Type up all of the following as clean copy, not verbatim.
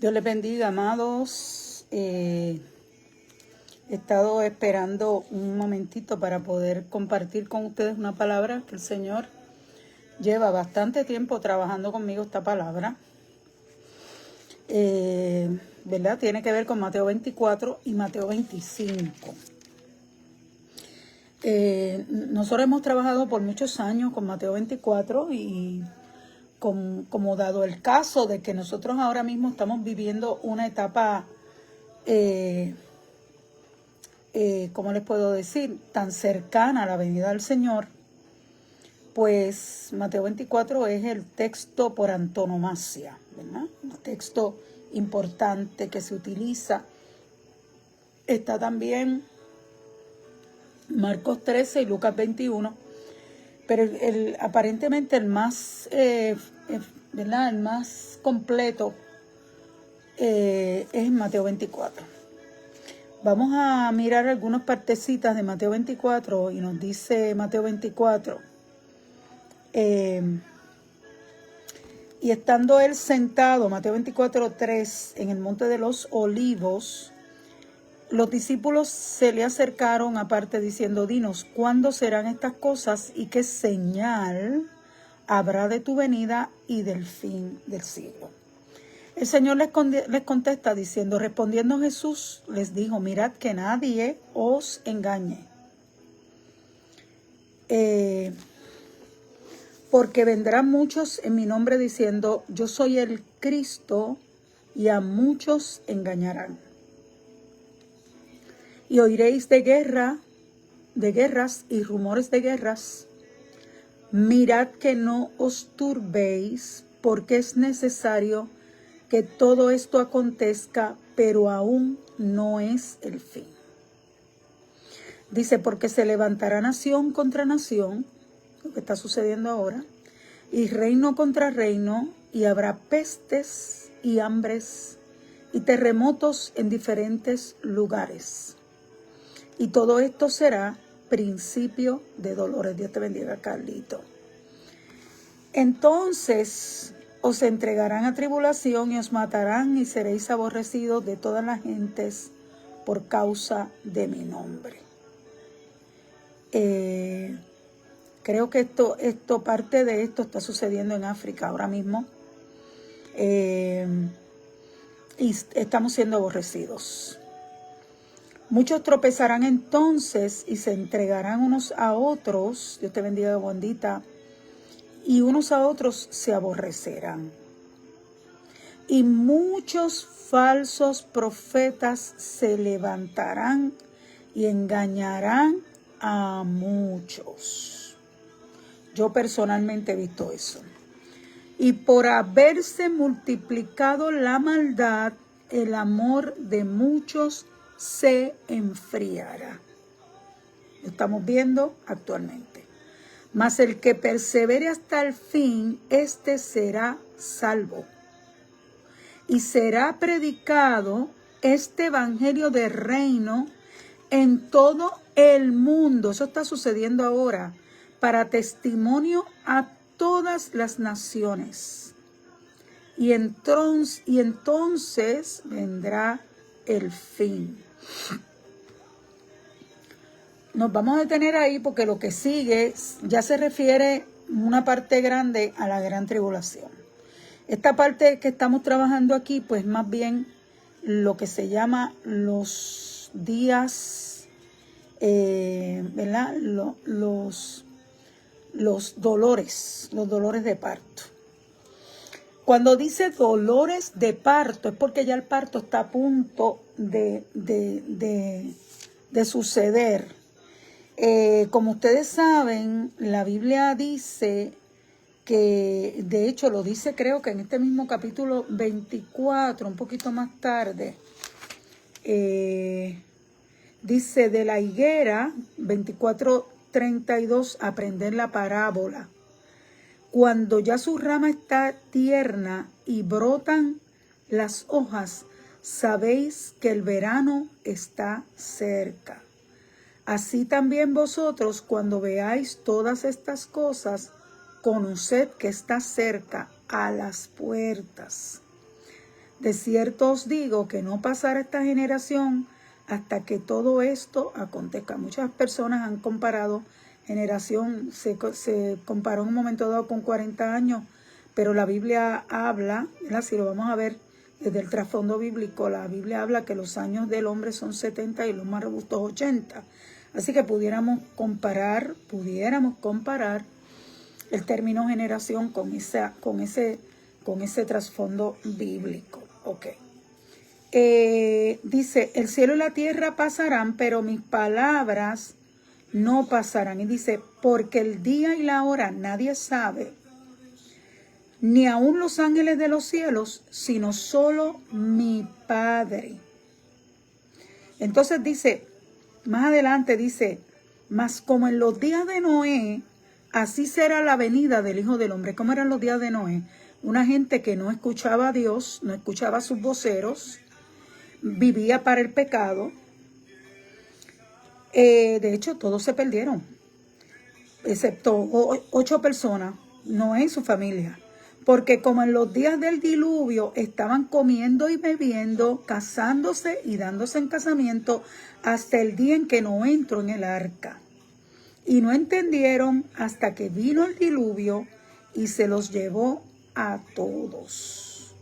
Dios les bendiga, amados. He estado esperando un momentito para poder compartir con ustedes una palabra que el Señor lleva bastante tiempo trabajando conmigo esta palabra. ¿Verdad? Tiene que ver con Mateo 24 y Mateo 25. Nosotros hemos trabajado por muchos años con Mateo 24 y como dado el caso de que nosotros ahora mismo estamos viviendo una etapa, ¿cómo les puedo decir?, tan cercana a la venida del Señor, pues Mateo 24 es el texto por antonomasia, ¿verdad? El texto importante que se utiliza. Está también Marcos 13 y Lucas 21, pero aparentemente el más, ¿verdad?, el más completo es Mateo 24. Vamos a mirar algunas partecitas de Mateo 24 y nos dice Mateo 24. Y estando él sentado, Mateo 24:3, en el monte de los olivos, los discípulos se le acercaron aparte diciendo: dinos, ¿cuándo serán estas cosas y qué señal habrá de tu venida y del fin del siglo? El Señor les contesta diciendo: respondiendo Jesús les dijo: mirad que nadie os engañe, porque vendrán muchos en mi nombre diciendo: yo soy el Cristo, y a muchos engañarán. Y oiréis de guerras y rumores de guerras. Mirad que no os turbéis, porque es necesario que todo esto acontezca, pero aún no es el fin. Dice: porque se levantará nación contra nación, lo que está sucediendo ahora, y reino contra reino, y habrá pestes y hambres y terremotos en diferentes lugares. Y todo esto será principio de dolores. Dios te bendiga, Carlito. Entonces os entregarán a tribulación y os matarán, y seréis aborrecidos de todas las gentes por causa de mi nombre. Creo que parte de esto está sucediendo en África ahora mismo. Y estamos siendo aborrecidos. Muchos tropezarán entonces y se entregarán unos a otros. Dios te bendiga, Wandita. Y unos a otros se aborrecerán. Y muchos falsos profetas se levantarán y engañarán a muchos. Yo personalmente he visto eso. Y por haberse multiplicado la maldad, el amor de muchos se enfriará. Lo estamos viendo actualmente. Mas el que persevere hasta el fin, este será salvo. Y será predicado este evangelio del reino en todo el mundo. Eso está sucediendo ahora, para testimonio a todas las naciones. Y entonces vendrá el fin. Nos vamos a detener ahí porque lo que sigue ya se refiere una parte grande a la gran tribulación. Esta parte que estamos trabajando aquí, pues más bien lo que se llama los días, ¿verdad? Los dolores de parto. Cuando dice dolores de parto, es porque ya el parto está a punto de suceder. Como ustedes saben, la Biblia dice que, de hecho lo dice creo que en este mismo capítulo 24, un poquito más tarde, dice: de la higuera, 24:32, aprender la parábola. Cuando ya su rama está tierna y brotan las hojas, sabéis que el verano está cerca. Así también vosotros, cuando veáis todas estas cosas, conoced que está cerca, a las puertas. De cierto os digo que no pasará esta generación hasta que todo esto acontezca. Muchas personas han comparado generación, se comparó en un momento dado con 40 años, pero la Biblia habla, ¿verdad? Si lo vamos a ver desde el trasfondo bíblico, la Biblia habla que los años del hombre son 70 y los más robustos 80. Así que pudiéramos comparar el término generación con ese trasfondo bíblico. Ok. Dice, el cielo y la tierra pasarán, pero mis palabras no pasarán. Y dice, porque el día y la hora nadie sabe, ni aun los ángeles de los cielos, sino solo mi Padre. Entonces dice, más adelante dice, mas como en los días de Noé, así será la venida del Hijo del Hombre. ¿Cómo eran los días de Noé? Una gente que no escuchaba a Dios, no escuchaba a sus voceros, vivía para el pecado. De hecho, todos se perdieron, excepto 8 personas, Noé y su familia. Porque como en los días del diluvio estaban comiendo y bebiendo, casándose y dándose en casamiento, hasta el día en que Noé entró en el arca. Y no entendieron hasta que vino el diluvio y se los llevó a todos.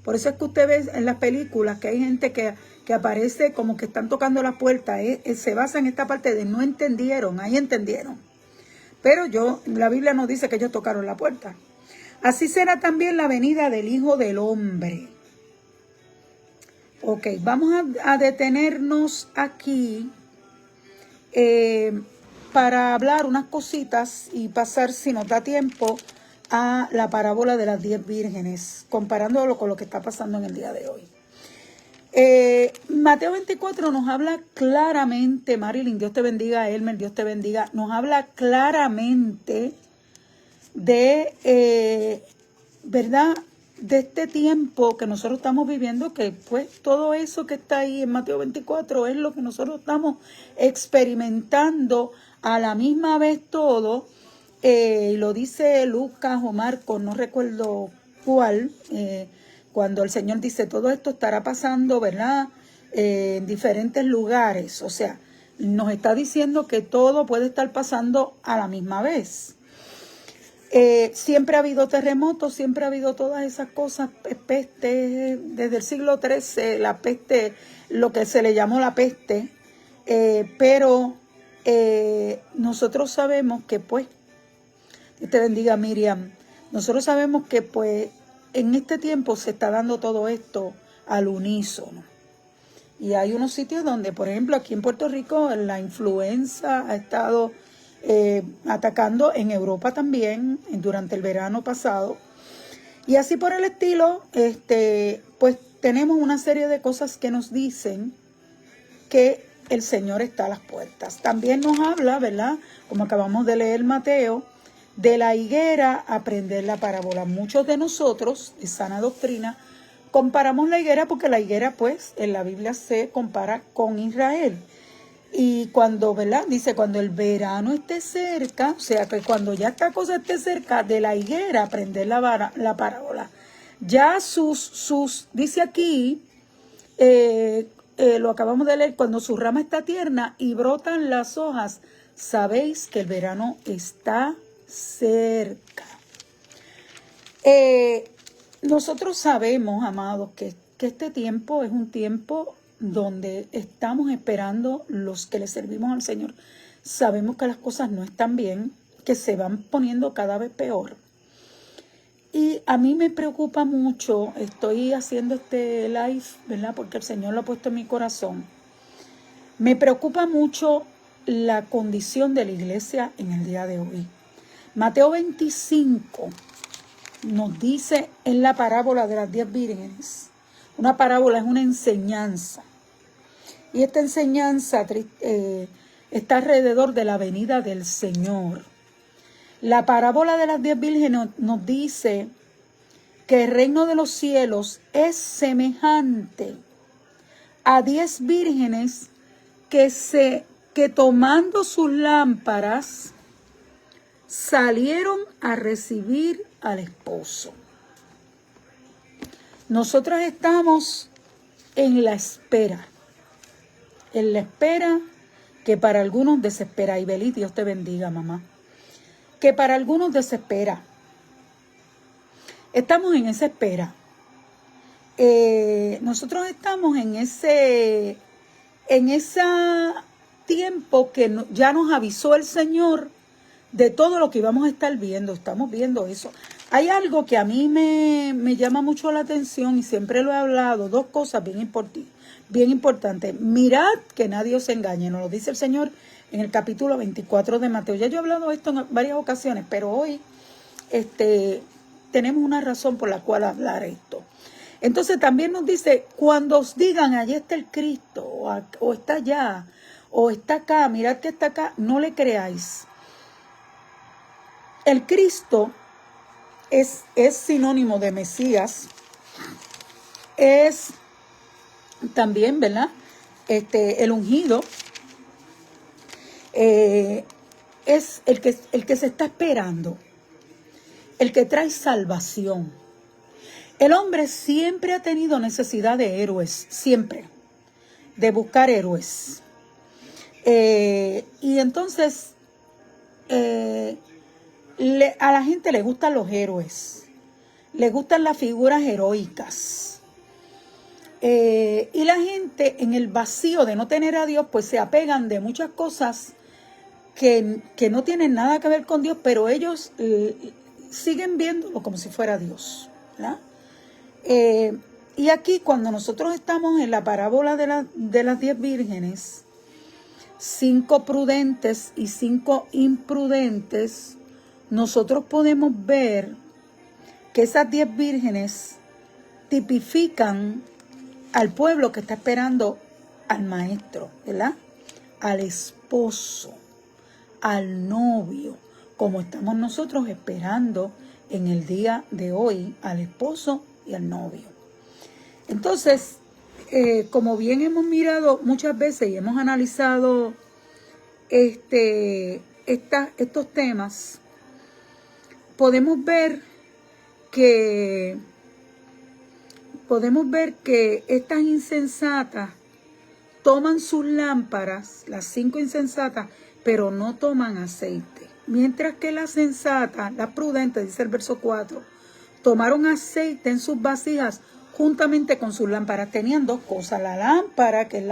Por eso es que usted ve en las películas que hay gente que aparece como que están tocando la puerta. Se basa en esta parte de no entendieron, ahí entendieron. Pero la Biblia nos dice que ellos tocaron la puerta. Así será también la venida del Hijo del Hombre. Ok, vamos a detenernos aquí para hablar unas cositas y pasar, si nos da tiempo, a la parábola de las 10 vírgenes, comparándolo con lo que está pasando en el día de hoy. Mateo 24 nos habla claramente, Marilyn, Dios te bendiga, Elmer, Dios te bendiga, nos habla claramente de, ¿verdad?, de este tiempo que nosotros estamos viviendo, que pues todo eso que está ahí en Mateo 24 es lo que nosotros estamos experimentando a la misma vez todo. Lo dice Lucas o Marcos, no recuerdo cuál, cuando el Señor dice todo esto estará pasando, ¿verdad?, en diferentes lugares. O sea, nos está diciendo que todo puede estar pasando a la misma vez. Siempre ha habido terremotos, siempre ha habido todas esas cosas, peste, desde el siglo XIII, la peste, lo que se le llamó la peste, pero nosotros sabemos que pues, Dios te bendiga, Miriam, nosotros sabemos que pues en este tiempo se está dando todo esto al unísono. Y hay unos sitios donde, por ejemplo, aquí en Puerto Rico, la influenza ha estado atacando, en Europa también, durante el verano pasado. Y así por el estilo, pues tenemos una serie de cosas que nos dicen que el Señor está a las puertas. También nos habla, ¿verdad?, como acabamos de leer Mateo, de la higuera, aprender la parábola. Muchos de nosotros, de sana doctrina, comparamos la higuera porque la higuera, pues, en la Biblia se compara con Israel. Y cuando, ¿verdad?, dice, cuando el verano esté cerca, o sea, que cuando ya esta cosa esté cerca, de la higuera aprender la parábola. Ya dice aquí, lo acabamos de leer, cuando su rama está tierna y brotan las hojas, sabéis que el verano está cerca. Nosotros sabemos, amados, que este tiempo es un tiempo donde estamos esperando, los que le servimos al Señor. Sabemos que las cosas no están bien, que se van poniendo cada vez peor. Y a mí me preocupa mucho, estoy haciendo este live, ¿verdad?, porque el Señor lo ha puesto en mi corazón. Me preocupa mucho la condición de la iglesia en el día de hoy. Mateo 25 nos dice en la parábola de las 10 vírgenes. Una parábola es una enseñanza. Y esta enseñanza está alrededor de la venida del Señor. La parábola de las 10 vírgenes nos dice que el reino de los cielos es semejante a 10 vírgenes que tomando sus lámparas salieron a recibir al esposo. Nosotros estamos en la espera que para algunos desespera. Y Beli, Dios te bendiga, mamá. Que para algunos desespera. Estamos en esa espera. Nosotros estamos en ese tiempo que ya nos avisó el Señor de todo lo que íbamos a estar viendo. Estamos viendo eso. Hay algo que a mí me llama mucho la atención y siempre lo he hablado. Dos cosas bien importantes. Mirad que nadie os engañe. Nos lo dice el Señor en el capítulo 24 de Mateo. Ya yo he hablado de esto en varias ocasiones, pero hoy tenemos una razón por la cual hablar esto. Entonces también nos dice, cuando os digan, allí está el Cristo, o está allá, o está acá, mirad que está acá, no le creáis. El Cristo es sinónimo de Mesías, es también, ¿verdad? El ungido, es el que se está esperando, el que trae salvación. El hombre siempre ha tenido necesidad de héroes, siempre, de buscar héroes. Y entonces, a la gente le gustan los héroes, le gustan las figuras heroicas. Y la gente en el vacío de no tener a Dios, pues se apegan de muchas cosas que no tienen nada que ver con Dios, pero ellos siguen viéndolo como si fuera Dios, ¿verdad? Y aquí cuando nosotros estamos en la parábola de las 10 vírgenes, 5 prudentes y 5 imprudentes, nosotros podemos ver que esas 10 vírgenes tipifican al pueblo que está esperando al maestro, ¿verdad? Al esposo, al novio, como estamos nosotros esperando en el día de hoy al esposo y al novio. Entonces, como bien hemos mirado muchas veces y hemos analizado estos temas, podemos ver que estas insensatas toman sus lámparas, las 5 insensatas, pero no toman aceite. Mientras que las sensatas, las prudentes, dice el verso 4, tomaron aceite en sus vasijas juntamente con sus lámparas. Tenían dos cosas: la lámpara, que es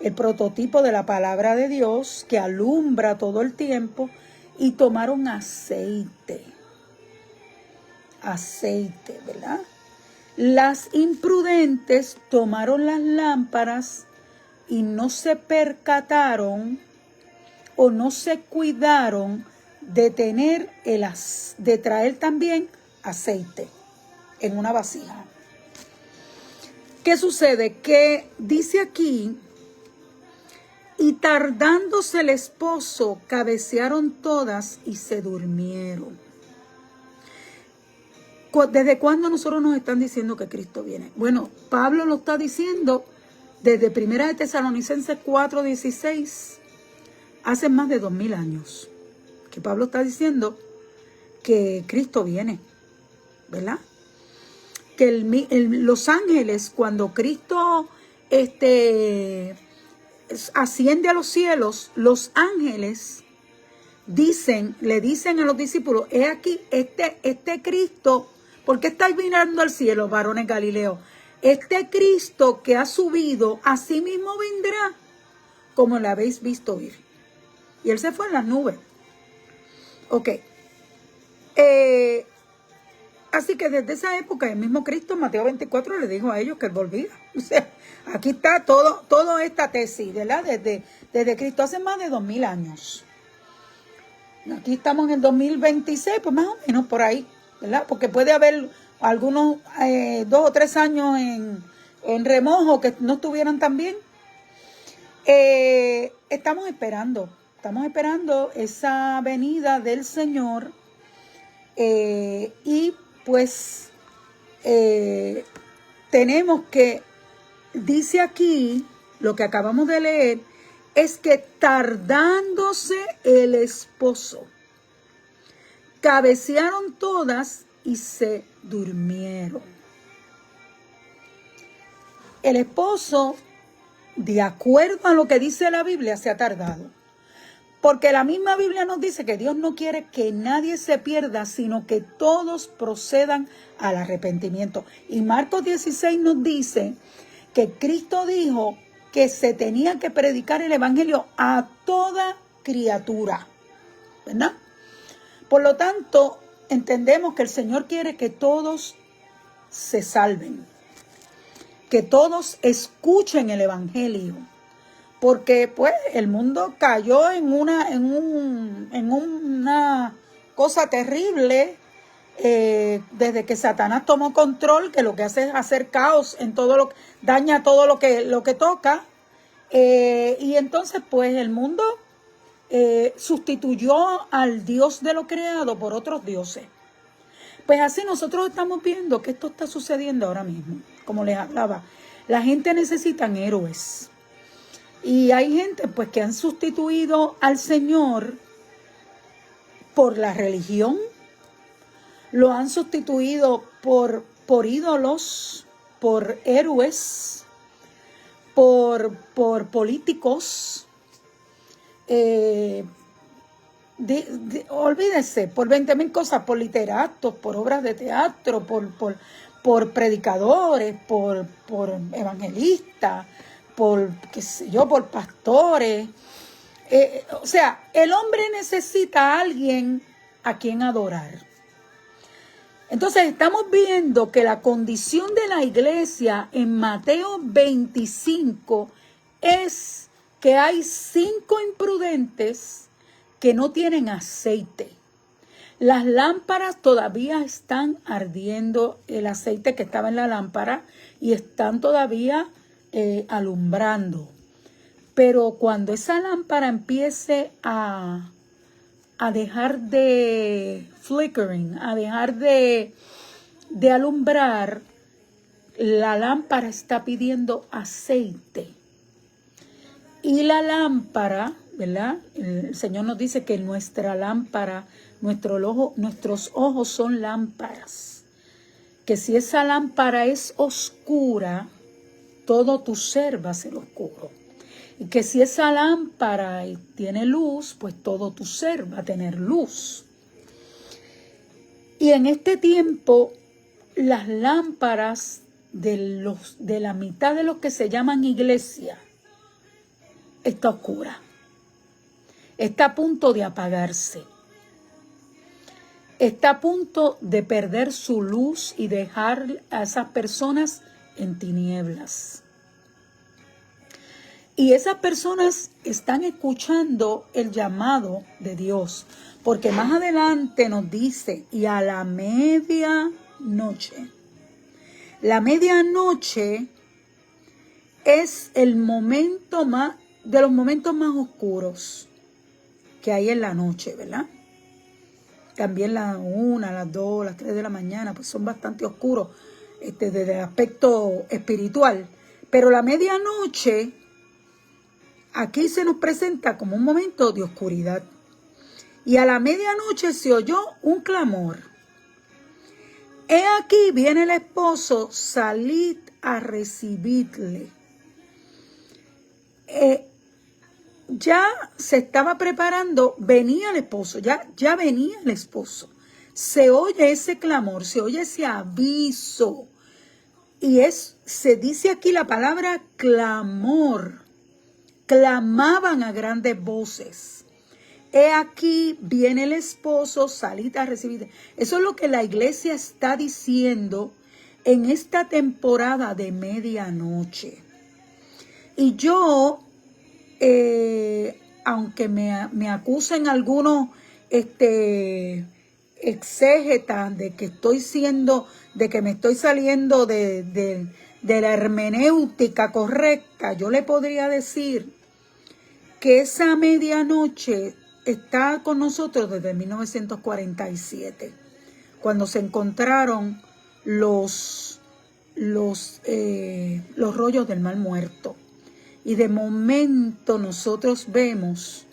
el prototipo de la palabra de Dios, que alumbra todo el tiempo, y tomaron aceite. Aceite, ¿verdad? Las imprudentes tomaron las lámparas y no se percataron o no se cuidaron de traer también aceite en una vasija. ¿Qué sucede? Que dice aquí, y tardándose el esposo, cabecearon todas y se durmieron. ¿Desde cuándo nosotros nos están diciendo que Cristo viene? Bueno, Pablo lo está diciendo desde 1 de Tesalonicenses 4:16, hace más de 2000 años, que Pablo está diciendo que Cristo viene, ¿verdad? Que los ángeles, cuando Cristo asciende a los cielos, los ángeles le dicen a los discípulos, he aquí, este Cristo, ¿por qué estáis mirando al cielo, varones Galileo? Este Cristo que ha subido, a sí mismo vendrá, como lo habéis visto ir. Y él se fue en las nubes. Ok. Así que desde esa época, el mismo Cristo, Mateo 24, le dijo a ellos que él volvía. O sea, aquí está toda esta tesis, ¿verdad? Desde Cristo, hace más de 2000 años. Aquí estamos en el 2026, pues más o menos por ahí, ¿verdad? Porque puede haber algunos 2 o 3 años en remojo que no estuvieran tan bien. Estamos esperando esa venida del Señor, y pues tenemos que, dice aquí, lo que acabamos de leer, es que tardándose el esposo, cabecearon todas y se durmieron. el esposo, de acuerdo a lo que dice la Biblia, se ha tardado. Porque la misma Biblia nos dice que Dios no quiere que nadie se pierda, sino que todos procedan al arrepentimiento. Y Marcos 16 nos dice que Cristo dijo que se tenía que predicar el evangelio a toda criatura, ¿verdad? Por lo tanto, entendemos que el Señor quiere que todos se salven, que todos escuchen el evangelio. Porque pues el mundo cayó en una cosa terrible desde que Satanás tomó control, que lo que hace es hacer caos en todo lo que daña todo lo que toca. Y entonces pues el mundo sustituyó al Dios de lo creado por otros dioses. Pues así nosotros estamos viendo que esto está sucediendo ahora mismo. Como les hablaba, la gente necesita héroes. Y hay gente pues que han sustituido al Señor por la religión, lo han sustituido por ídolos, por héroes, por políticos, olvídese, por 20,000 cosas, por literatos, por obras de teatro, por predicadores, por evangelistas, por, qué sé yo, por pastores. O sea, el hombre necesita a alguien a quien adorar. Entonces estamos viendo que la condición de la iglesia en Mateo 25 es que hay 5 imprudentes que no tienen aceite. Las lámparas todavía están ardiendo, el aceite que estaba en la lámpara, y están todavía alumbrando. Pero cuando esa lámpara empiece a dejar de flickering, a dejar de alumbrar, la lámpara está pidiendo aceite. Y la lámpara, ¿verdad? El Señor nos dice que nuestra lámpara, nuestros ojos son lámparas. Que si esa lámpara es oscura, todo tu ser va a ser oscuro. Y que si esa lámpara tiene luz, pues todo tu ser va a tener luz. Y en este tiempo, las lámparas de la mitad de los que se llaman iglesia está oscura. Está a punto de apagarse. Está a punto de perder su luz y dejar a esas personas en tinieblas. Y esas personas están escuchando el llamado de Dios, porque más adelante nos dice, y a la medianoche. La medianoche es el momento de los momentos más oscuros que hay en la noche, ¿verdad? También las 1, las 2, las 3 de la mañana, pues son bastante oscuros desde el aspecto espiritual. Pero la medianoche aquí se nos presenta como un momento de oscuridad. Y a la medianoche se oyó un clamor. He aquí viene el esposo, salid a recibirle. Ya se estaba preparando, venía el esposo, ya venía el esposo. Se oye ese clamor, se oye ese aviso. Y se dice aquí la palabra clamor. Clamaban a grandes voces. He aquí viene el esposo, salid a recibir. Eso es lo que la iglesia está diciendo en esta temporada de medianoche. Y yo, aunque me acusen algunos exégetas de que me estoy saliendo de la hermenéutica correcta, yo le podría decir que esa medianoche está con nosotros desde 1947, cuando se encontraron los rollos del Mar Muerto. Y de momento nosotros vemos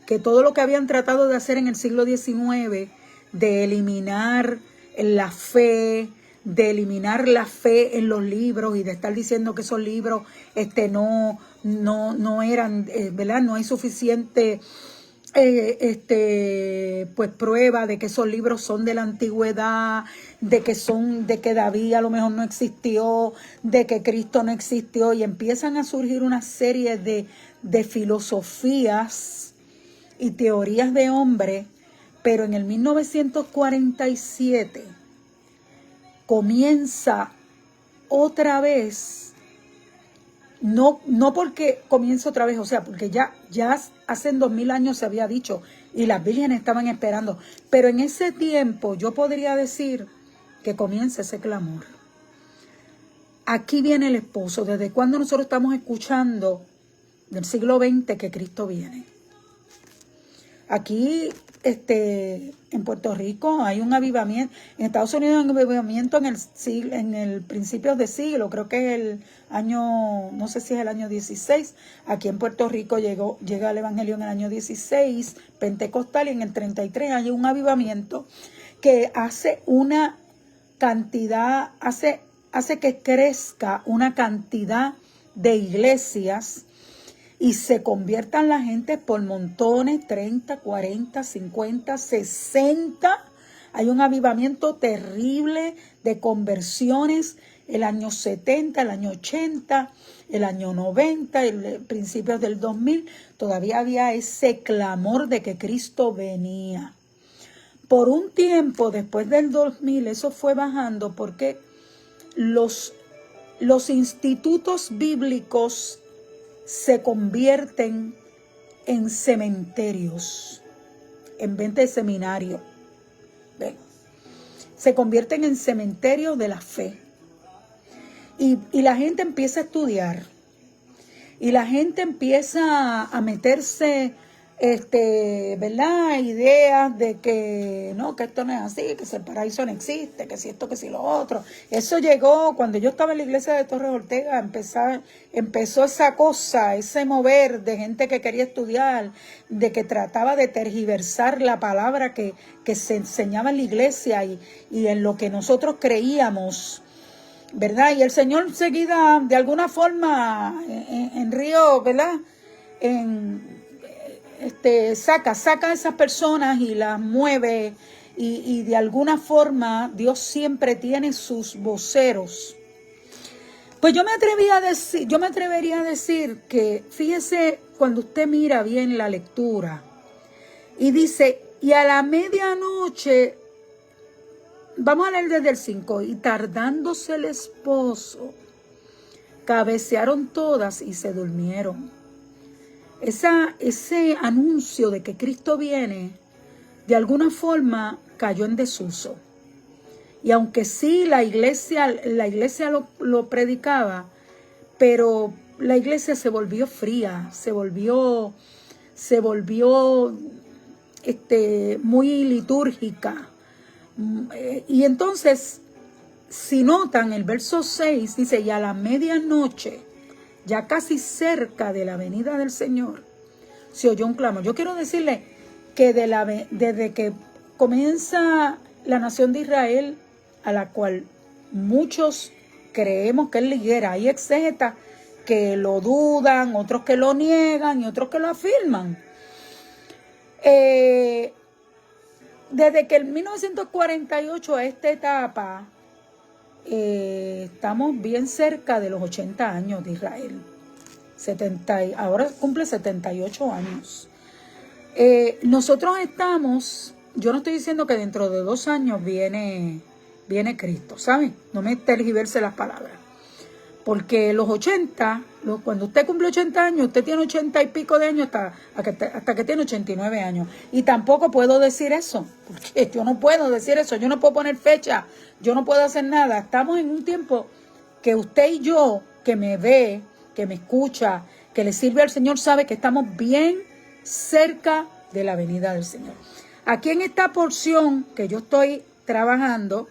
que todo lo que habían tratado de hacer en el siglo XIX, de eliminar la fe, de eliminar la fe en los libros y de estar diciendo que esos libros no eran, ¿verdad? No hay suficiente pues prueba de que esos libros son de la antigüedad, de que David a lo mejor no existió, de que Cristo no existió, y empiezan a surgir una serie de filosofías y teorías de hombre. Pero en el 1947 comienza otra vez, no porque comienza otra vez, o sea, porque ya hace 2000 años se había dicho y las vírgenes estaban esperando, pero en ese tiempo yo podría decir que comienza ese clamor. Aquí viene el esposo. ¿Desde cuándo nosotros estamos escuchando del siglo XX que Cristo viene? Aquí en Puerto Rico hay un avivamiento, en Estados Unidos hay un avivamiento en el principios de siglo, creo que es el año, no sé si es el año 16, aquí en Puerto Rico llega el evangelio en el año 16, pentecostal, y en el 33 hay un avivamiento que hace una cantidad, hace que crezca una cantidad de iglesias y se conviertan la gente por montones, 30, 40, 50, 60. Hay un avivamiento terrible de conversiones el año 70, el año 80, el año 90, principios del 2000. Todavía había ese clamor de que Cristo venía. Por un tiempo, después del 2000, eso fue bajando porque los institutos bíblicos se convierten en cementerios en vez de seminario. ¿Ven? Se convierten en cementerios de la fe. Y la gente empieza a estudiar. Y la gente empieza a meterse, ¿verdad? Ideas de que no, que esto no es así, que si el paraíso no existe, que si esto, que si lo otro. Eso llegó cuando yo estaba en la iglesia de Torres Ortega, empezó esa cosa, ese mover de gente que quería estudiar, de que trataba de tergiversar la palabra que se enseñaba en la iglesia y en lo que nosotros creíamos, ¿verdad? Y el Señor enseguida, de alguna forma, en Río, ¿verdad? Saca a esas personas y las mueve, y de alguna forma Dios siempre tiene sus voceros. Pues yo me atrevería a decir que, fíjese, cuando usted mira bien la lectura y dice, y a la medianoche, vamos a leer desde el 5, y tardándose el esposo, cabecearon todas y se durmieron. Ese anuncio de que Cristo viene, de alguna forma cayó en desuso. Y aunque sí la iglesia lo predicaba, pero la iglesia se volvió fría, se volvió muy litúrgica. Y entonces, si notan, el verso 6 dice, y a la medianoche, ya casi cerca de la venida del Señor, se oyó un clamor. Yo quiero decirle que desde que comienza la nación de Israel, a la cual muchos creemos que es liguera, hay exégetas que lo dudan, otros que lo niegan y otros que lo afirman. Desde que en 1948 a esta etapa, estamos bien cerca de los 80 años de Israel. Ahora cumple 78 años. Nosotros estamos, yo no estoy diciendo que dentro de 2 años viene Cristo, ¿saben? No me tergiverse las palabras. Porque los 80, cuando usted cumple 80 años, usted tiene 80 y pico de años hasta que tiene 89 años. Y tampoco puedo decir eso, porque yo no puedo decir eso, yo no puedo poner fecha, yo no puedo hacer nada. Estamos en un tiempo que usted y yo, que me ve, que me escucha, que le sirve al Señor, sabe que estamos bien cerca de la venida del Señor. Aquí en esta porción que yo estoy trabajando,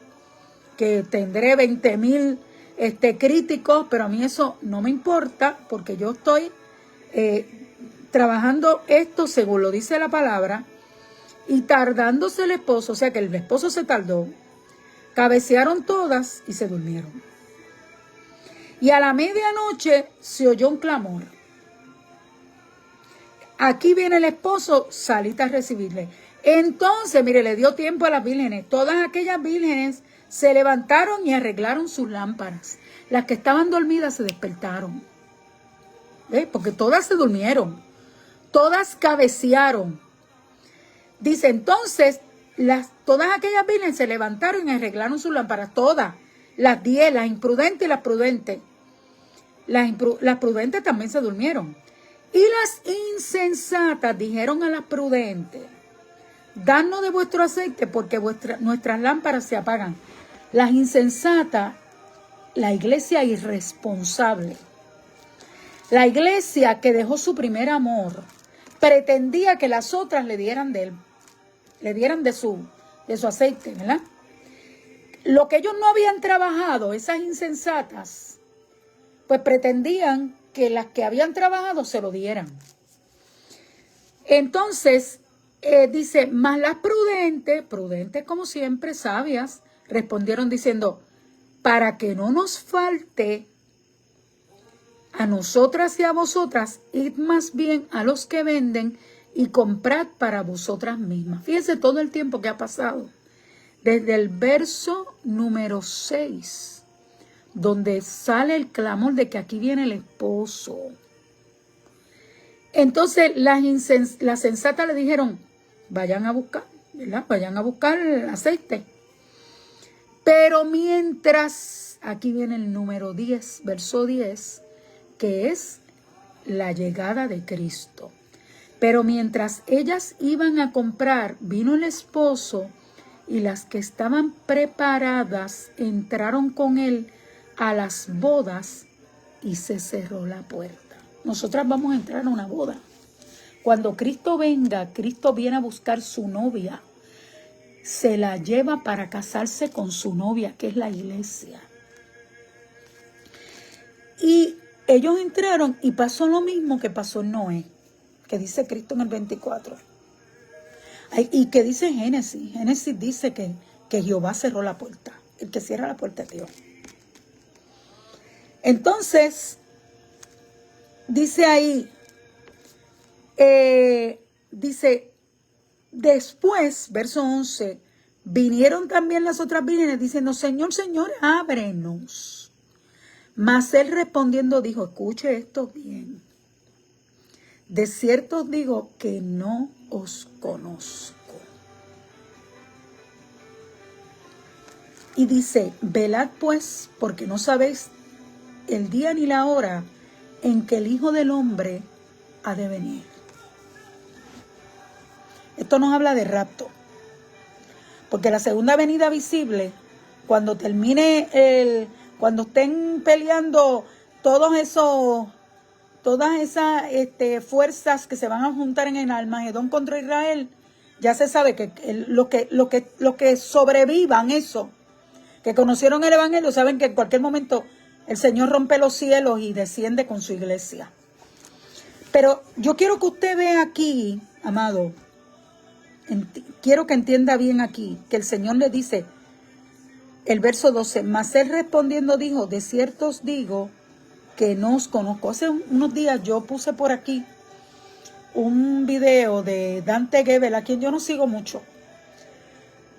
que tendré 20,000 críticos, pero a mí eso no me importa, porque yo estoy trabajando esto según lo dice la palabra, y tardándose el esposo, o sea que el esposo se tardó, cabecearon todas y se durmieron. Y a la medianoche se oyó un clamor. Aquí viene el esposo, saliste a recibirle. Entonces, mire, le dio tiempo a las vírgenes. Todas aquellas vírgenes se levantaron y arreglaron sus lámparas. Las que estaban dormidas se despertaron. Porque todas se durmieron. Todas cabecearon. Dice, entonces, todas aquellas vírgenes se levantaron y arreglaron sus lámparas. Todas. Las 10, las imprudentes y las prudentes. Las prudentes también se durmieron. Y las insensatas dijeron a las prudentes, danos de vuestro aceite porque nuestras lámparas se apagan. Las insensatas, la iglesia irresponsable, la iglesia que dejó su primer amor, pretendía que las otras le dieran de su aceite, ¿verdad? Lo que ellos no habían trabajado, esas insensatas, pues pretendían que las que habían trabajado se lo dieran. Entonces, dice, mas las prudentes como siempre, sabias, respondieron diciendo, para que no nos falte a nosotras y a vosotras, id más bien a los que venden y comprad para vosotras mismas. Fíjense todo el tiempo que ha pasado. Desde el verso número 6. Donde sale el clamor de que aquí viene el esposo. Entonces las sensatas le dijeron, vayan a buscar, ¿verdad? Vayan a buscar el aceite. Pero mientras, aquí viene el número 10, verso 10, que es la llegada de Cristo. Pero mientras ellas iban a comprar, vino el esposo y las que estaban preparadas entraron con él a las bodas y se cerró la puerta. Nosotras vamos a entrar a una boda. Cuando Cristo venga, Cristo viene a buscar su novia. Se la lleva para casarse con su novia, que es la iglesia. Y ellos entraron y pasó lo mismo que pasó en Noé, que dice Cristo en el 24. Y que dice Génesis. Génesis dice que Jehová cerró la puerta. El que cierra la puerta es Dios. Entonces, dice ahí, dice, después, verso 11, vinieron también las otras vírgenes diciendo, Señor, Señor, ábrenos. Mas él respondiendo dijo, escuche esto bien. De cierto os digo que no os conozco. Y dice, velad pues, porque no sabéis el día ni la hora en que el Hijo del Hombre ha de venir. Esto nos habla de rapto. Porque la segunda venida visible, cuando termine cuando estén peleando todas esas fuerzas que se van a juntar en el Armagedón contra Israel, ya se sabe que lo que sobrevivan eso, que conocieron el Evangelio, saben que en cualquier momento el Señor rompe los cielos y desciende con su iglesia. Pero yo quiero que usted vea aquí, amado, quiero que entienda bien aquí, que el Señor le dice, el verso 12, mas él respondiendo dijo, de cierto os digo que no os conozco. Hace unos días yo puse por aquí un video de Dante Gebel, a quien yo no sigo mucho,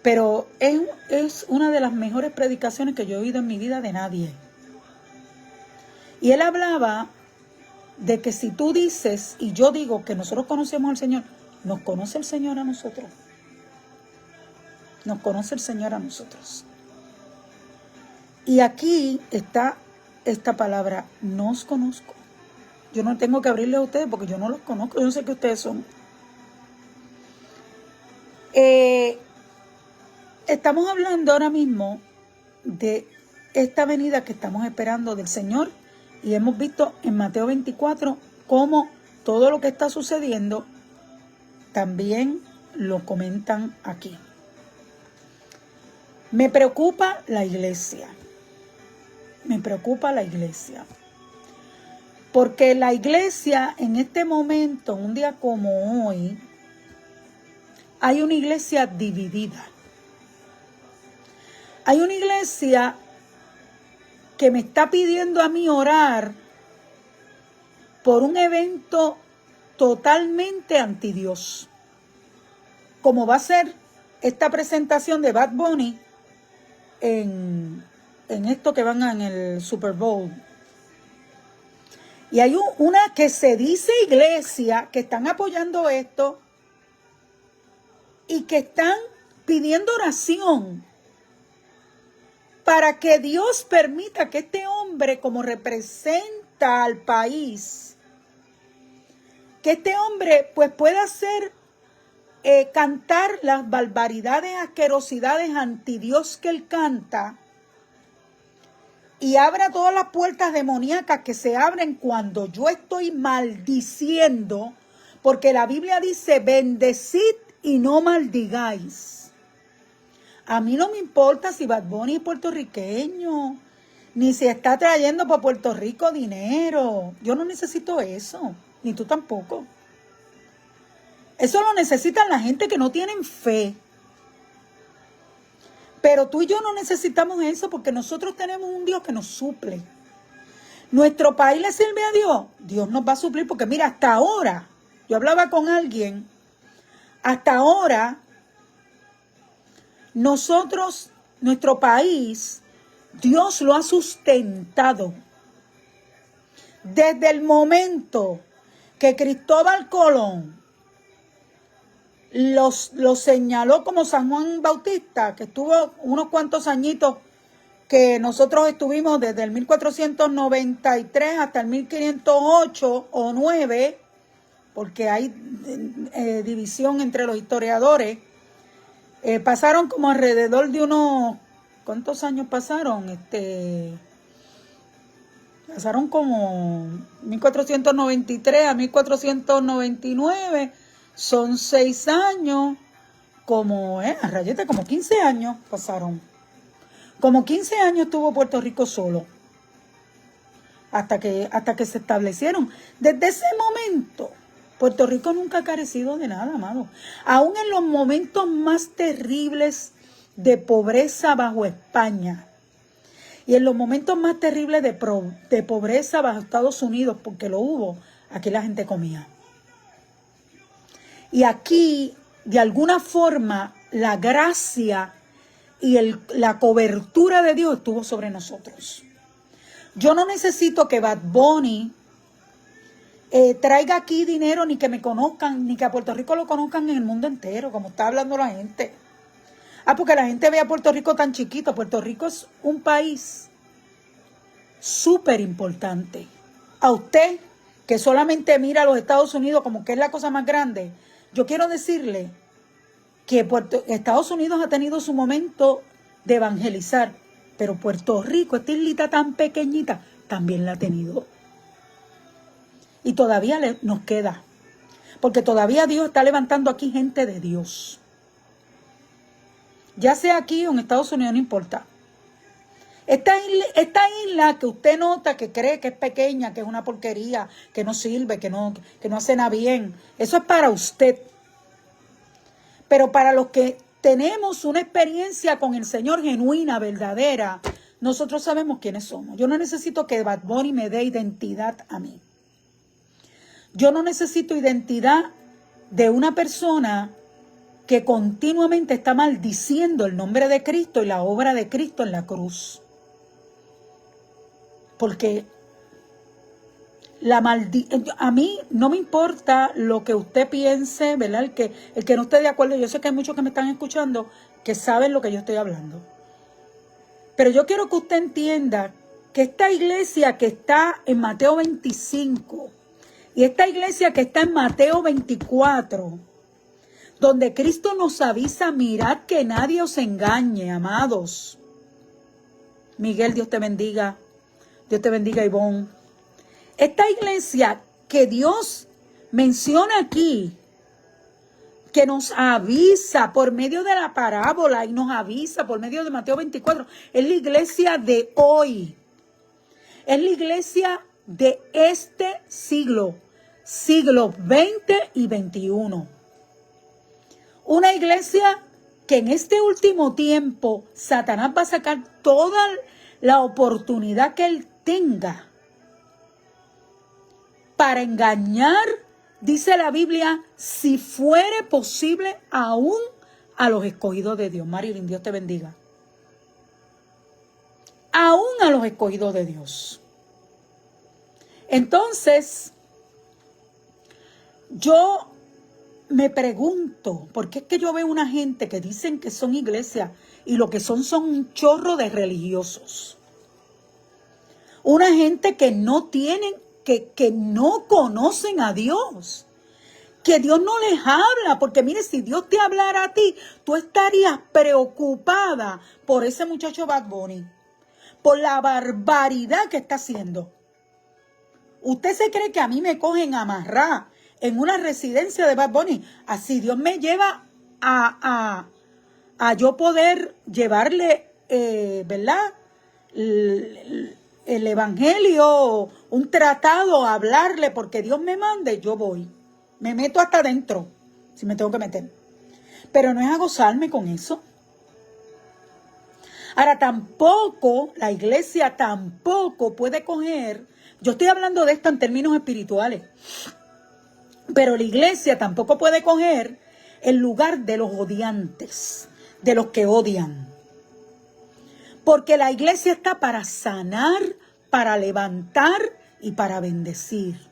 pero es una de las mejores predicaciones que yo he oído en mi vida de nadie. Y él hablaba de que si tú dices y yo digo que nosotros conocemos al Señor, nos conoce el Señor a nosotros. Nos conoce el Señor a nosotros. Y aquí está esta palabra, no os conozco. Yo no tengo que abrirle a ustedes porque yo no los conozco, yo no sé qué ustedes son. Estamos hablando ahora mismo de esta venida que estamos esperando del Señor. Y hemos visto en Mateo 24 cómo todo lo que está sucediendo también lo comentan aquí. Me preocupa la iglesia. Me preocupa la iglesia. Porque la iglesia en este momento, un día como hoy, hay una iglesia dividida. Hay una iglesia que me está pidiendo a mí orar por un evento totalmente anti Dios, como va a ser esta presentación de Bad Bunny en esto que van en el Super Bowl. Y hay una que se dice iglesia que están apoyando esto y que están pidiendo oración para que Dios permita que este hombre, como representa al país, que este hombre pues pueda hacer cantar las barbaridades, asquerosidades anti Dios que él canta, y abra todas las puertas demoníacas que se abren cuando yo estoy maldiciendo, porque la Biblia dice, bendecid y no maldigáis. A mí no me importa si Bad Bunny es puertorriqueño, ni si está trayendo para Puerto Rico dinero. Yo no necesito eso, ni tú tampoco. Eso lo necesitan la gente que no tienen fe. Pero tú y yo no necesitamos eso porque nosotros tenemos un Dios que nos suple. Nuestro país le sirve a Dios. Dios nos va a suplir porque mira, hasta ahora, yo hablaba con alguien, hasta ahora, nosotros, nuestro país, Dios lo ha sustentado. Desde el momento que Cristóbal Colón lo señaló como San Juan Bautista, que estuvo unos cuantos añitos que nosotros estuvimos desde el 1493 hasta el 1508 o 9, porque hay división entre los historiadores. Pasaron como alrededor de unos, ¿cuántos años pasaron? Pasaron como 1493 a 1499, son 6 años, como, a rayete, como 15 años pasaron. Como 15 años estuvo Puerto Rico solo, hasta que se establecieron. Desde ese momento, Puerto Rico nunca ha carecido de nada, amado. Aún en los momentos más terribles de pobreza bajo España, y en los momentos más terribles de pobreza bajo Estados Unidos, porque lo hubo, aquí la gente comía. Y aquí, de alguna forma, la gracia y la cobertura de Dios estuvo sobre nosotros. Yo no necesito que Bad Bunny traiga aquí dinero, ni que me conozcan, ni que a Puerto Rico lo conozcan en el mundo entero, como está hablando la gente. Porque la gente ve a Puerto Rico tan chiquito. Puerto Rico es un país súper importante. A usted, que solamente mira a los Estados Unidos como que es la cosa más grande, yo quiero decirle que Estados Unidos ha tenido su momento de evangelizar, pero Puerto Rico, esta islita tan pequeñita, también la ha tenido. Y todavía nos queda, porque todavía Dios está levantando aquí gente de Dios. Ya sea aquí o en Estados Unidos, no importa. Esta isla que usted nota, que cree que es pequeña, que es una porquería, que no sirve, que no hace nada bien, eso es para usted. Pero para los que tenemos una experiencia con el Señor genuina, verdadera, nosotros sabemos quiénes somos. Yo no necesito que Bad Bunny me dé identidad a mí. Yo no necesito identidad de una persona que continuamente está maldiciendo el nombre de Cristo y la obra de Cristo en la cruz. Porque a mí no me importa lo que usted piense, ¿verdad? El que no esté de acuerdo. Yo sé que hay muchos que me están escuchando que saben lo que yo estoy hablando. Pero yo quiero que usted entienda que esta iglesia que está en Mateo 25 y esta iglesia que está en Mateo 24, donde Cristo nos avisa, mirad que nadie os engañe, amados. Miguel, Dios te bendiga. Dios te bendiga, Ivonne. Esta iglesia que Dios menciona aquí, que nos avisa por medio de la parábola y nos avisa por medio de Mateo 24, es la iglesia de hoy. Es la iglesia de este siglo, siglo XX y XXI. Una iglesia que en este último tiempo Satanás va a sacar toda la oportunidad que él tenga para engañar, dice la Biblia, si fuere posible, aún a los escogidos de Dios. Marilyn, Dios te bendiga. Aún a los escogidos de Dios. Entonces, yo me pregunto, porque es que yo veo una gente que dicen que son iglesias y lo que son un chorro de religiosos. Una gente que no tienen, que no conocen a Dios. Que Dios no les habla, porque mire, si Dios te hablara a ti, tú estarías preocupada por ese muchacho Bad Bunny, por la barbaridad que está haciendo. ¿Usted se cree que a mí me cogen amarrada en una residencia de Bad Bunny? Así Dios me lleva a yo poder llevarle, ¿verdad? El evangelio, un tratado, a hablarle, porque Dios me mande, yo voy. Me meto hasta adentro, si me tengo que meter. Pero no es a gozarme con eso. Ahora, tampoco, la iglesia tampoco puede coger, yo estoy hablando de esto en términos espirituales, pero la iglesia tampoco puede coger el lugar de los odiantes, de los que odian. Porque la iglesia está para sanar, para levantar y para bendecir.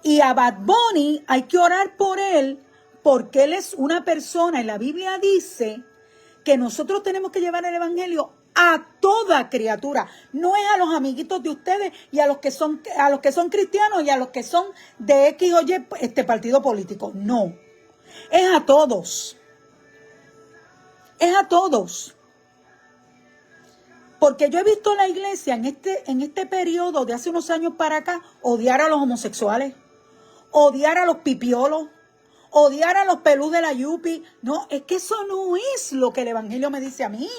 Y a Bad Bunny hay que orar por él, porque él es una persona, y la Biblia dice que nosotros tenemos que llevar el evangelio a toda criatura. No es a los amiguitos de ustedes y a los que son cristianos y a los que son de X o Y partido político. No, es a todos. Es a todos. Porque yo he visto la iglesia en este periodo de hace unos años para acá odiar a los homosexuales, odiar a los pipiolos, odiar a los pelús de la yupi. No, es que eso no es lo que el evangelio me dice a mí.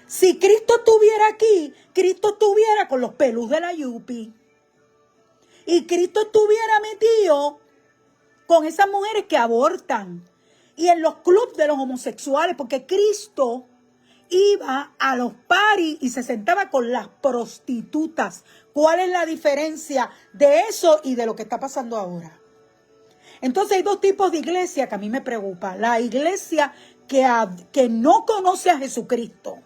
Si Cristo estuviera aquí, Cristo estuviera con los pelús de la yupi. Y Cristo estuviera metido con esas mujeres que abortan. Y en los clubes de los homosexuales, porque Cristo iba a los paris y se sentaba con las prostitutas. ¿Cuál es la diferencia de eso y de lo que está pasando ahora? Entonces hay dos tipos de iglesia que a mí me preocupa. La iglesia que no conoce a Jesucristo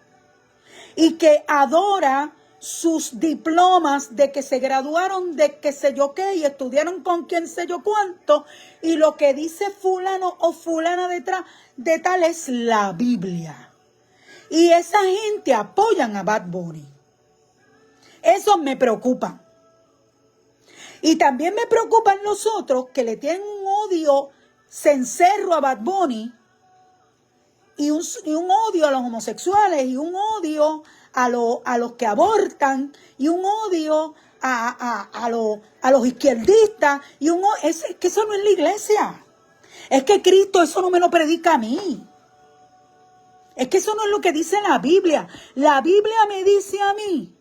y que adora sus diplomas de que se graduaron de qué sé yo qué y estudiaron con quién sé yo cuánto, y lo que dice fulano o fulana detrás de tal es la Biblia. Y esa gente apoyan a Bad Bunny. Eso me preocupa. Y también me preocupan los otros que le tienen un odio cencerro a Bad Bunny y un odio a los homosexuales y un odio a los que abortan y un odio a los izquierdistas. Es que eso no es la iglesia. Es que Cristo eso no me lo predica a mí. Es que eso no es lo que dice la Biblia. La Biblia me dice a mí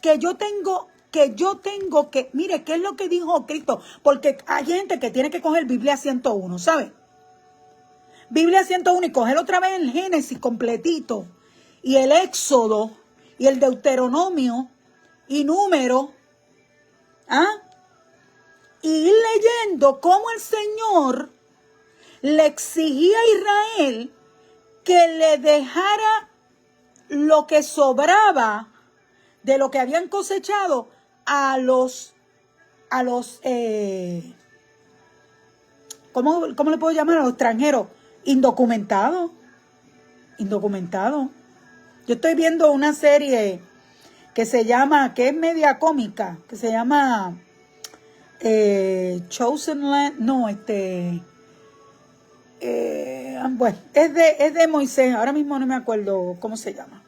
que yo tengo que, mire, ¿qué es lo que dijo Cristo? Porque hay gente que tiene que coger Biblia 101, ¿sabe? Biblia 101 y coger otra vez el Génesis completito, y el Éxodo, y el Deuteronomio, y Número, y ir leyendo cómo el Señor le exigía a Israel que le dejara lo que sobraba de lo que habían cosechado a los ¿cómo le puedo llamar? A los extranjeros indocumentados. Yo estoy viendo una serie que se llama, que es media cómica, que se llama Chosen Land, bueno, es de Moisés, ahora mismo no me acuerdo cómo se llama.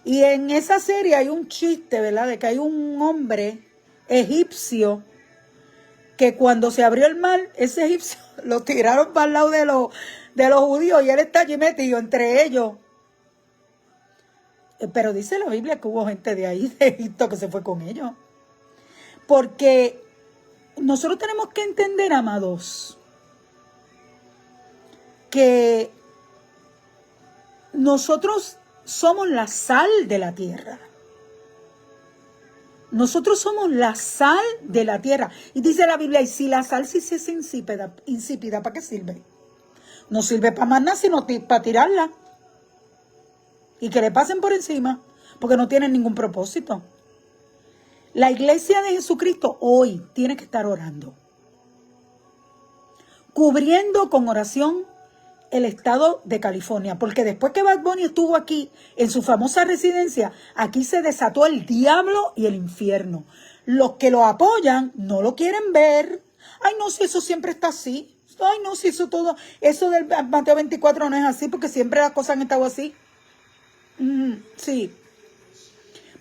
Y en esa serie hay un chiste, ¿verdad? De que hay un hombre egipcio que cuando se abrió el mar, ese egipcio lo tiraron para el lado de los judíos y él está allí metido entre ellos. Pero dice la Biblia que hubo gente de ahí, de Egipto, que se fue con ellos. Porque nosotros tenemos que entender, amados, que nosotros somos la sal de la tierra. Nosotros somos la sal de la tierra. Y dice la Biblia, y si la sal se hiciese insípida, ¿para qué sirve? No sirve para más nada, sino para tirarla. Y que le pasen por encima, porque no tienen ningún propósito. La iglesia de Jesucristo hoy tiene que estar orando. Cubriendo con oración el estado de California, porque después que Bad Bunny estuvo aquí en su famosa residencia, aquí se desató el diablo y el infierno. Los que lo apoyan no lo quieren ver. Ay, no, si eso siempre está así. Ay, no, si eso todo, eso del Mateo 24 no es así, porque siempre las cosas han estado así. Sí.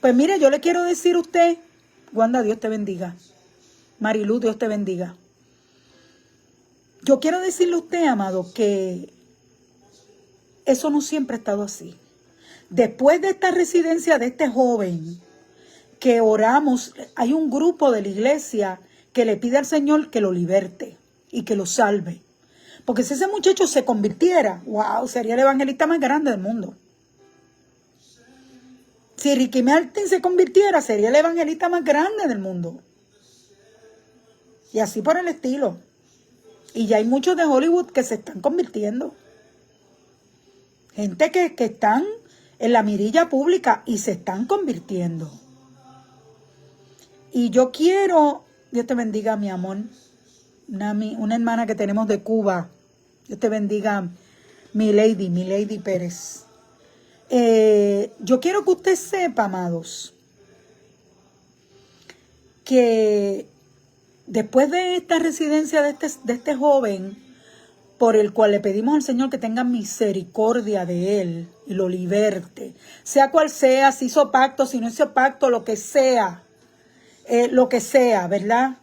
Pues mire, yo le quiero decir a usted, Wanda, Dios te bendiga. Marilu, Dios te bendiga. Yo quiero decirle a usted, amado, que eso no siempre ha estado así. Después de esta residencia de este joven que oramos, hay un grupo de la iglesia que le pide al Señor que lo liberte y que lo salve. Porque si ese muchacho se convirtiera, wow, sería el evangelista más grande del mundo. Si Ricky Martin se convirtiera, sería el evangelista más grande del mundo. Y así por el estilo. Y ya hay muchos de Hollywood que se están convirtiendo. Gente que están en la mirilla pública y se están convirtiendo. Y yo quiero, Dios te bendiga, mi amor, una hermana que tenemos de Cuba. Dios te bendiga, mi Lady Pérez. Yo quiero que usted sepa, amados, que después de esta residencia de este joven, por el cual le pedimos al Señor que tenga misericordia de él y lo liberte, sea cual sea, si hizo pacto, si no hizo pacto, lo que sea, ¿verdad?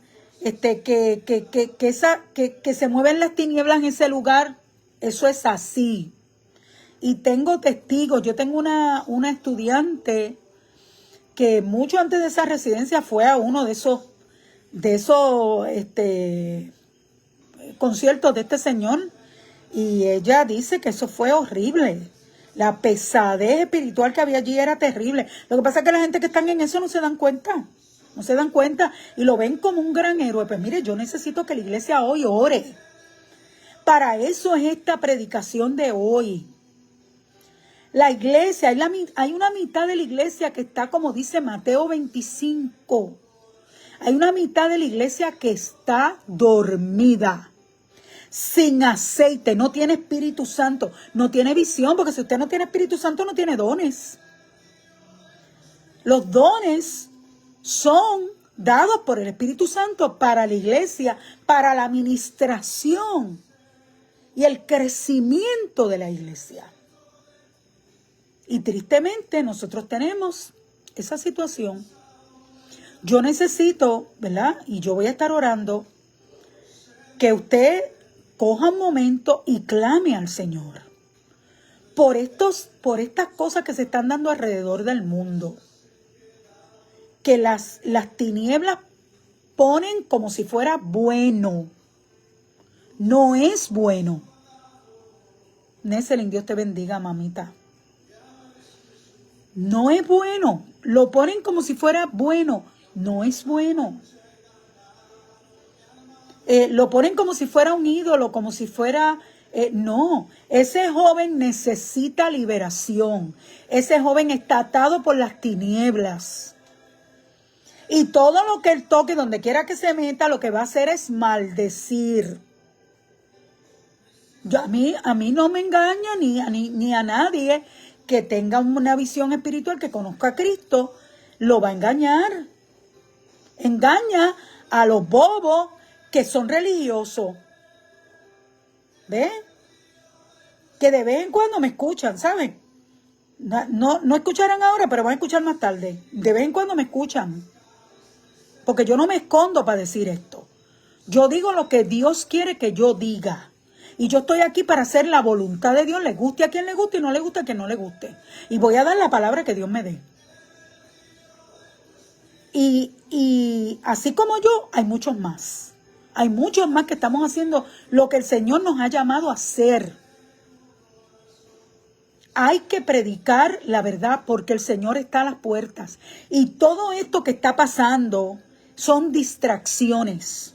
Que se mueven las tinieblas en ese lugar, eso es así. Y tengo testigos. Yo tengo una estudiante que mucho antes de esa residencia fue a uno de esos conciertos de este señor, y ella dice que eso fue horrible. La pesadez espiritual que había allí era terrible. Lo que pasa es que la gente que están en eso no se dan cuenta. No se dan cuenta y lo ven como un gran héroe. Pues mire, yo necesito que la iglesia hoy ore. Para eso es esta predicación de hoy. La iglesia, hay una mitad de la iglesia que está, como dice Mateo 25. Hay una mitad de la iglesia que está dormida, sin aceite, no tiene Espíritu Santo, no tiene visión, porque si usted no tiene Espíritu Santo, no tiene dones. Los dones son dados por el Espíritu Santo para la iglesia, para la administración y el crecimiento de la iglesia. Y tristemente nosotros tenemos esa situación. Yo necesito, ¿verdad? Y yo voy a estar orando que usted coja un momento y clame al Señor por estas cosas que se están dando alrededor del mundo. Que las tinieblas ponen como si fuera bueno. No es bueno. Neselin, Dios te bendiga, mamita. No es bueno. Lo ponen como si fuera bueno. No es bueno. Lo ponen como si fuera un ídolo, como si fuera... no, ese joven necesita liberación. Ese joven está atado por las tinieblas. Y todo lo que él toque, donde quiera que se meta, lo que va a hacer es maldecir. A mí no me engaña ni a nadie que tenga una visión espiritual, que conozca a Cristo, lo va a engañar. Engaña a los bobos que son religiosos. ¿Ven? Que de vez en cuando me escuchan, ¿saben? No escucharán ahora, pero van a escuchar más tarde. De vez en cuando me escuchan. Porque yo no me escondo para decir esto. Yo digo lo que Dios quiere que yo diga. Y yo estoy aquí para hacer la voluntad de Dios, le guste a quien le guste y no le guste a quien no le guste. Y voy a dar la palabra que Dios me dé. Y así como yo, hay muchos más. Hay muchos más que estamos haciendo lo que el Señor nos ha llamado a hacer. Hay que predicar la verdad porque el Señor está a las puertas. Y todo esto que está pasando son distracciones.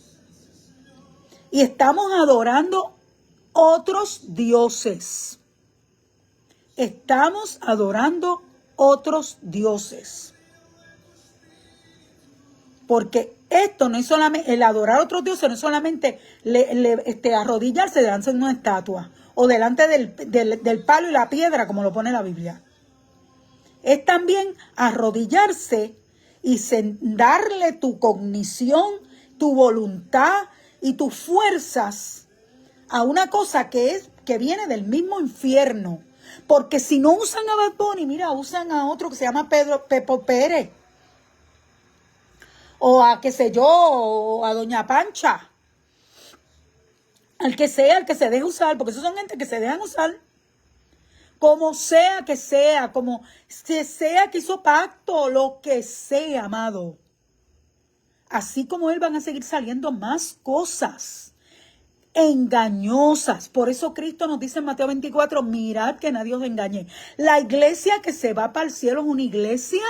Y estamos adorando otros dioses. Estamos adorando otros dioses. Porque esto no es solamente, el adorar a otros dioses no es solamente arrodillarse delante de una estatua o delante del palo y la piedra, como lo pone la Biblia. Es también arrodillarse y darle tu cognición, tu voluntad y tus fuerzas a una cosa que viene del mismo infierno. Porque si no usan a Bad Bunny, mira, usan a otro que se llama Pepo Pérez. O a, qué sé yo, o a Doña Pancha. Al que sea, al que se deje usar, porque esos son gente que se dejan usar. Como sea, como sea que hizo pacto, lo que sea, amado. Así como él van a seguir saliendo más cosas engañosas. Por eso Cristo nos dice en Mateo 24, mirad que nadie os engañe. La iglesia que se va para el cielo es una iglesia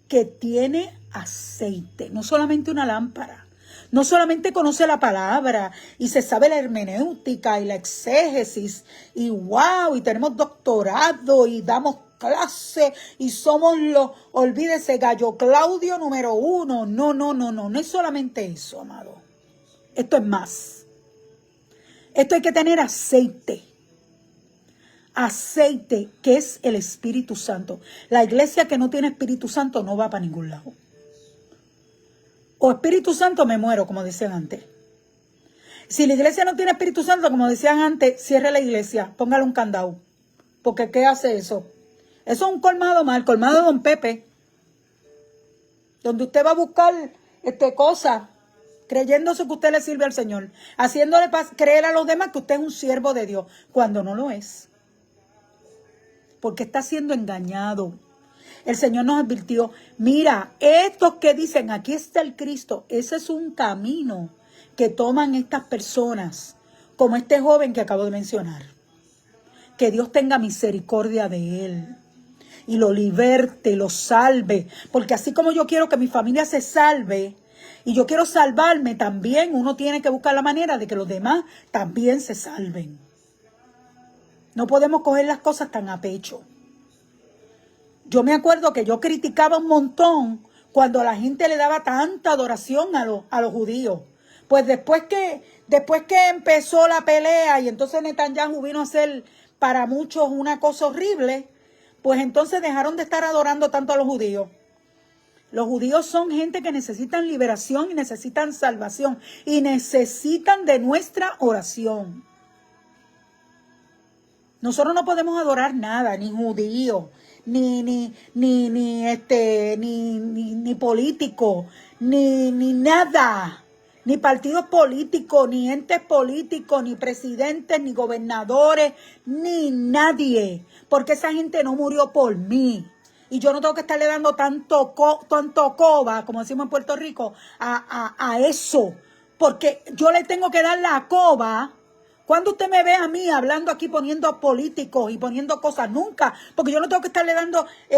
que tiene aceite, no solamente una lámpara. No solamente conoce la palabra y se sabe la hermenéutica y la exégesis y wow, y tenemos doctorado y damos clase y somos olvídese, Gallo Claudio número 1. No es solamente eso, amado. Esto es más. Esto hay que tener aceite. Aceite, que es el Espíritu Santo. La iglesia que no tiene Espíritu Santo no va para ningún lado. O Espíritu Santo me muero, como decían antes. Si la iglesia no tiene Espíritu Santo, como decían antes, cierre la iglesia, póngale un candado. Porque ¿qué hace eso? Eso es un colmado mal, colmado de Don Pepe. Donde usted va a buscar cosas, creyéndose que usted le sirve al Señor. Haciéndole creer a los demás que usted es un siervo de Dios, cuando no lo es. Porque está siendo engañado. El Señor nos advirtió, mira, estos que dicen, aquí está el Cristo, ese es un camino que toman estas personas, como este joven que acabo de mencionar. Que Dios tenga misericordia de él y lo liberte, lo salve. Porque así como yo quiero que mi familia se salve y yo quiero salvarme también, uno tiene que buscar la manera de que los demás también se salven. No podemos coger las cosas tan a pecho. Yo me acuerdo que yo criticaba un montón cuando la gente le daba tanta adoración a los judíos. Pues después que empezó la pelea y entonces Netanyahu vino a hacer para muchos una cosa horrible, pues entonces dejaron de estar adorando tanto a los judíos. Los judíos son gente que necesitan liberación y necesitan salvación y necesitan de nuestra oración. Nosotros no podemos adorar nada, ni judío, ni político, ni nada, ni partidos políticos, ni entes políticos, ni presidentes, ni gobernadores, ni nadie, porque esa gente no murió por mí. Y yo no tengo que estarle dando tanto coba, como decimos en Puerto Rico, a eso, porque yo le tengo que dar la coba. ¿Cuándo usted me ve a mí hablando aquí poniendo políticos y poniendo cosas? Nunca, porque yo no tengo que estarle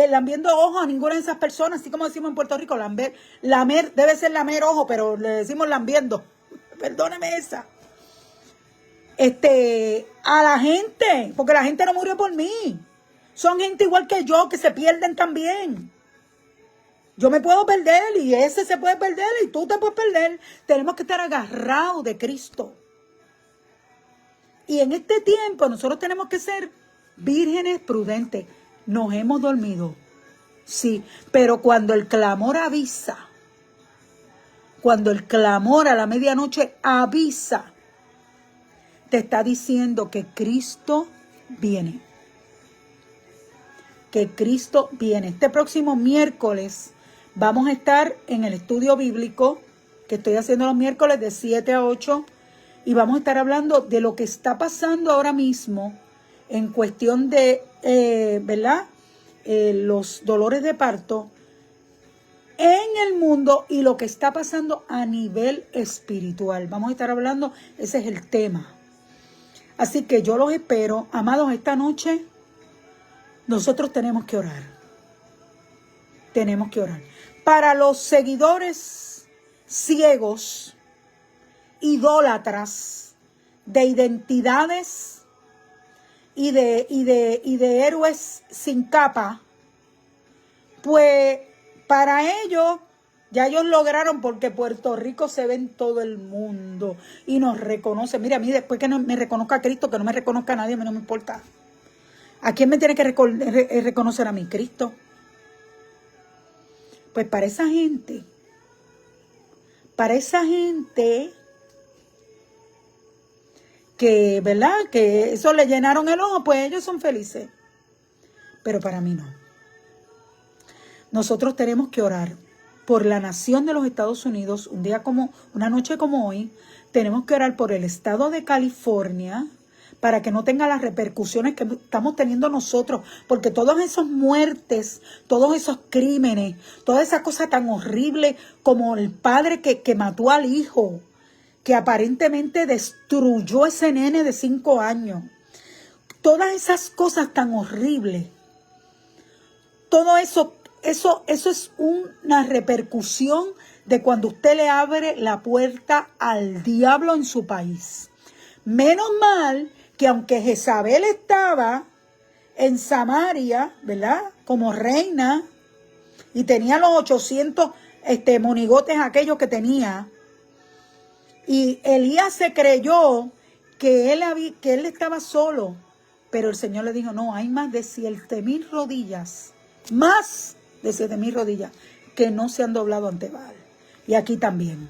lambiendo ojos a ninguna de esas personas, así como decimos en Puerto Rico, lamer debe ser lamer ojo, pero le decimos lambiendo. Perdóneme esa. A la gente, porque la gente no murió por mí. Son gente igual que yo, que se pierden también. Yo me puedo perder y ese se puede perder y tú te puedes perder. Tenemos que estar agarrados de Cristo. Y en este tiempo nosotros tenemos que ser vírgenes prudentes. Nos hemos dormido, sí, pero cuando el clamor avisa, cuando el clamor a la medianoche avisa, te está diciendo que Cristo viene. Que Cristo viene. Este próximo miércoles vamos a estar en el estudio bíblico que estoy haciendo los miércoles de 7 a 8. Y vamos a estar hablando de lo que está pasando ahora mismo en cuestión de, ¿verdad? Los dolores de parto en el mundo y lo que está pasando a nivel espiritual. Vamos a estar hablando, ese es el tema. Así que yo los espero, amados, esta noche nosotros tenemos que orar. Tenemos que orar. Para los seguidores ciegos, idólatras, de identidades y de héroes sin capa, pues para ellos, ya ellos lograron, porque Puerto Rico se ve en todo el mundo y nos reconoce. Mira, a mí después que no me reconozca Cristo, que no me reconozca a nadie, a mí no me importa. ¿A quién me tiene que reconocer a mí? Cristo. Pues para esa gente que, ¿verdad? Que eso le llenaron el ojo, pues ellos son felices. Pero para mí no. Nosotros tenemos que orar por la nación de los Estados Unidos, una noche como hoy. Tenemos que orar por el estado de California, para que no tenga las repercusiones que estamos teniendo nosotros, porque todas esas muertes, todos esos crímenes, toda esa cosa tan horrible como el padre que mató al hijo, que aparentemente destruyó ese nene de 5 años, todas esas cosas tan horribles, todo eso es una repercusión de cuando usted le abre la puerta al diablo en su país. Menos mal que aunque Jezabel estaba en Samaria, ¿verdad?, como reina, y tenía los 800 monigotes aquellos que tenía, y Elías se creyó que él estaba solo, pero el Señor le dijo, no, hay más de 7,000 rodillas, más de 7,000 rodillas, que no se han doblado ante Baal. Y aquí también.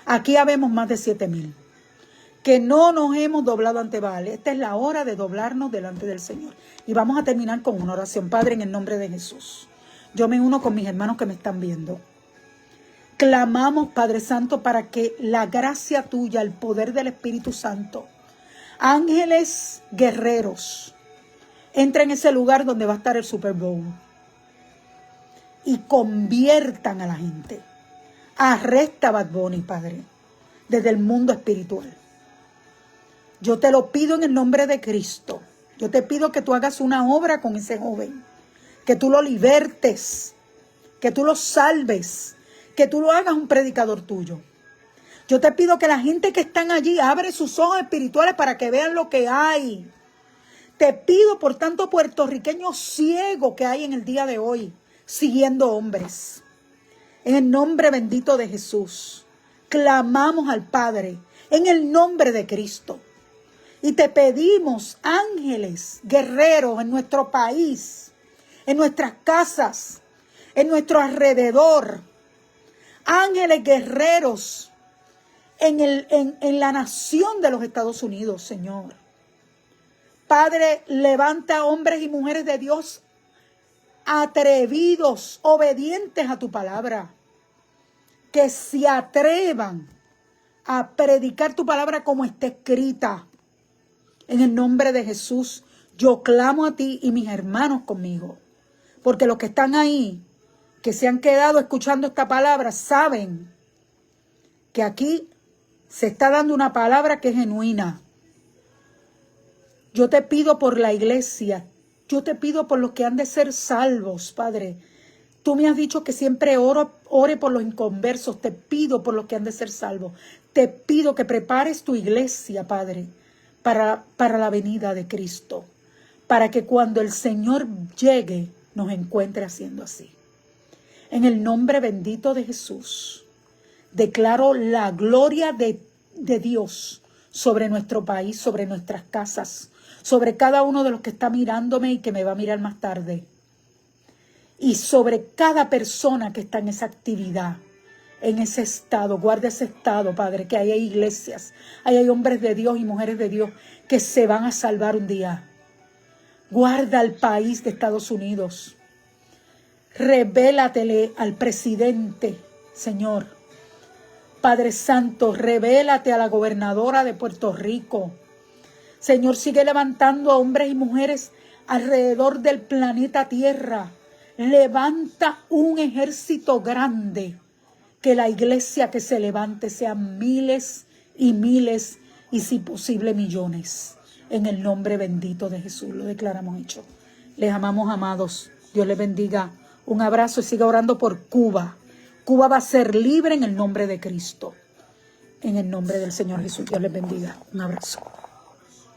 Aquí habemos más de 7,000. Que no nos hemos doblado ante Baal. Esta es la hora de doblarnos delante del Señor. Y vamos a terminar con una oración. Padre, en el nombre de Jesús, yo me uno con mis hermanos que me están viendo. Clamamos, Padre Santo, para que la gracia tuya, el poder del Espíritu Santo, ángeles guerreros, entren en ese lugar donde va a estar el Super Bowl y conviertan a la gente. Arresta a Bad Bunny, Padre, desde el mundo espiritual. Yo te lo pido en el nombre de Cristo. Yo te pido que tú hagas una obra con ese joven. Que tú lo libertes. Que tú lo salves. Que tú lo hagas un predicador tuyo. Yo te pido que la gente que están allí abre sus ojos espirituales para que vean lo que hay. Te pido por tanto puertorriqueño ciego que hay en el día de hoy, siguiendo hombres. En el nombre bendito de Jesús, clamamos al Padre en el nombre de Cristo. Y te pedimos ángeles, guerreros en nuestro país, en nuestras casas, en nuestro alrededor. Ángeles guerreros en la nación de los Estados Unidos, Señor. Padre, levanta hombres y mujeres de Dios atrevidos, obedientes a tu palabra, que se atrevan a predicar tu palabra como está escrita. En el nombre de Jesús, yo clamo a ti y mis hermanos conmigo. Porque los que están ahí, que se han quedado escuchando esta palabra, saben que aquí se está dando una palabra que es genuina. Yo te pido por la iglesia. Yo te pido por los que han de ser salvos, Padre. Tú me has dicho que siempre ore por los inconversos. Te pido por los que han de ser salvos. Te pido que prepares tu iglesia, Padre, para la venida de Cristo, para que cuando el Señor llegue nos encuentre haciendo así. En el nombre bendito de Jesús, declaro la gloria de Dios sobre nuestro país, sobre nuestras casas, sobre cada uno de los que está mirándome y que me va a mirar más tarde, y sobre cada persona que está en esa actividad, en ese estado. Guarda ese estado, Padre, que ahí hay iglesias, ahí hay hombres de Dios y mujeres de Dios que se van a salvar un día. Guarda al país de Estados Unidos. Revélatele al presidente, Señor. Padre Santo, revélate a la gobernadora de Puerto Rico. Señor, sigue levantando a hombres y mujeres alrededor del planeta Tierra. Levanta un ejército grande. Que la iglesia que se levante sean miles y miles y si posible millones. En el nombre bendito de Jesús lo declaramos hecho. Les amamos, amados. Dios les bendiga. Un abrazo y siga orando por Cuba. Cuba va a ser libre en el nombre de Cristo. En el nombre del Señor Jesús. Dios les bendiga. Un abrazo.